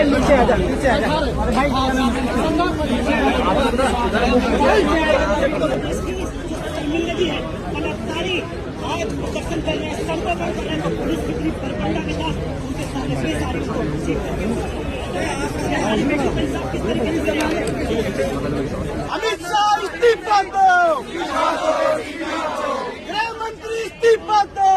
नीचे आ जा, नीचे आ जा भाई। आज प्रदर्शन कर रहे हैं, संपर्क कर रहे हैं, पुलिस कितनी परखंडा के साथ उनके सामने सारी अमित शाह इस्तीफा दो, गृह मंत्री इस्तीफा दो।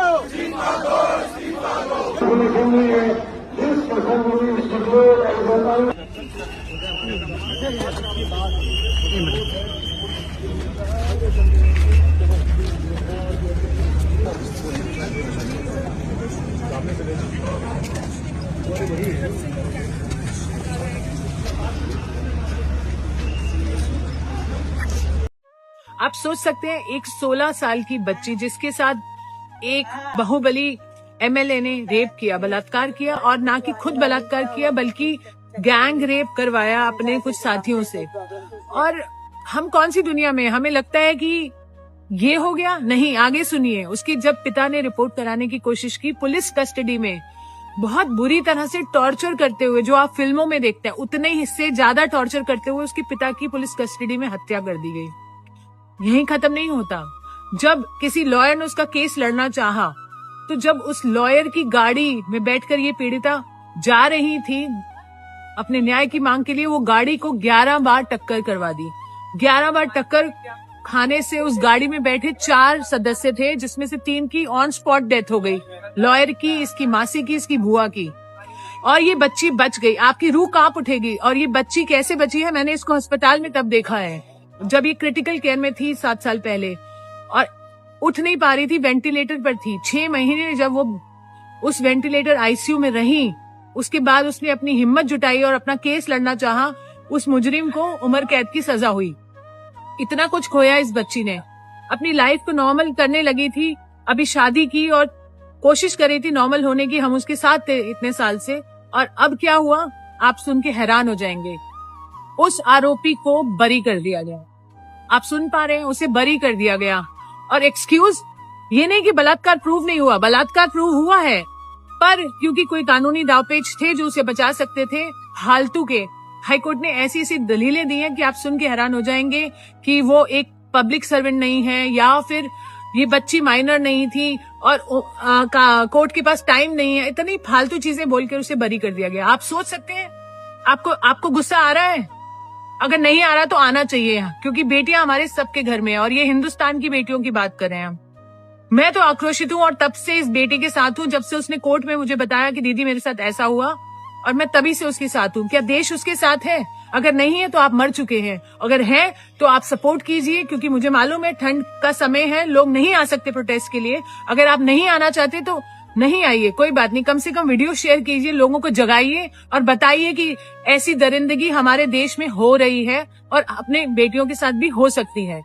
आप सोच सकते हैं एक 16 साल की बच्ची जिसके साथ एक बाहुबली एमएलए ने रेप किया, बलात्कार किया, और ना कि खुद बलात्कार किया बल्कि गैंग रेप करवाया अपने कुछ साथियों से। और हम कौन सी दुनिया में, हमें लगता है कि ये हो गया। नहीं, आगे सुनिए। उसकी जब पिता ने रिपोर्ट कराने की कोशिश की, पुलिस कस्टडी में बहुत बुरी तरह से टॉर्चर करते हुए, जो आप फिल्मों में देखते हैं उतने हिस्से ज्यादा टॉर्चर करते हुए उसके पिता की पुलिस कस्टडी में हत्या कर दी गई। यही खत्म नहीं होता। जब किसी लॉयर ने उसका केस लड़ना चाहा, तो जब उस लॉयर की गाड़ी में बैठकर ये पीड़िता जा रही थी अपने न्याय की मांग के लिए, वो गाड़ी को 11 बार टक्कर करवा दी। 11 बार टक्कर खाने से उस गाड़ी में बैठे 4 सदस्य थे, जिसमें से 3 की ऑन स्पॉट डेथ हो गई, लॉयर की, इसकी मासी की, इसकी बुआ की, और ये बच्ची बच गई। आपकी रूह कांप उठेगी। और ये बच्ची कैसे बची है, मैंने इसको अस्पताल में तब देखा है जब ये क्रिटिकल केयर में थी 7 साल पहले, और उठ नहीं पा रही थी, वेंटिलेटर पर थी। 6 महीने जब वो उस वेंटिलेटर आईसीयू में रही, उसके बाद उसने अपनी हिम्मत जुटाई और अपना केस लड़ना चाहा। उस मुजरिम को उम्र कैद की सजा हुई। इतना कुछ खोया इस बच्ची ने। अपनी लाइफ को नॉर्मल करने लगी थी, अभी शादी की और कोशिश कर रही थी नॉर्मल होने की। हम उसके साथ थे इतने साल से, और अब क्या हुआ आप सुन के हैरान हो जाएंगे। उस आरोपी को बरी कर दिया गया। आप सुन पा रहे हैं, उसे बरी कर दिया गया। और एक्सक्यूज, ये नहीं कि बलात्कार प्रूव नहीं हुआ, बलात्कार प्रूव हुआ है, पर क्योंकि कोई कानूनी दावपेच थे जो उसे बचा सकते थे, फालतू के हाईकोर्ट ने ऐसी ऐसी दलीलें दी हैं कि आप सुन के हैरान हो जाएंगे कि वो एक पब्लिक सर्वेंट नहीं है, या फिर ये बच्ची माइनर नहीं थी और कोर्ट के पास टाइम नहीं है। इतनी फालतू चीजें बोलकर उसे बरी कर दिया गया। आप सोच सकते हैं, आपको गुस्सा आ रहा है? अगर नहीं आ रहा तो आना चाहिए, क्योंकि बेटियां हमारे सबके घर में है, और ये हिंदुस्तान की बेटियों की बात कर रहे हैं हम। मैं तो आक्रोशित हूँ और तब से इस बेटी के साथ हूँ, जब से उसने कोर्ट में मुझे बताया कि दीदी मेरे साथ ऐसा हुआ, और मैं तभी से उसके साथ हूँ। क्या देश उसके साथ है? अगर नहीं है तो आप मर चुके हैं, अगर है तो आप सपोर्ट कीजिए, क्योंकि मुझे मालूम है ठंड का समय है, लोग नहीं आ सकते प्रोटेस्ट के लिए। अगर आप नहीं आना चाहते तो नहीं आइए, कोई बात नहीं, कम से कम वीडियो शेयर कीजिए, लोगों को जगाइए और बताइए कि ऐसी दरिंदगी हमारे देश में हो रही है और अपने बेटियों के साथ भी हो सकती है।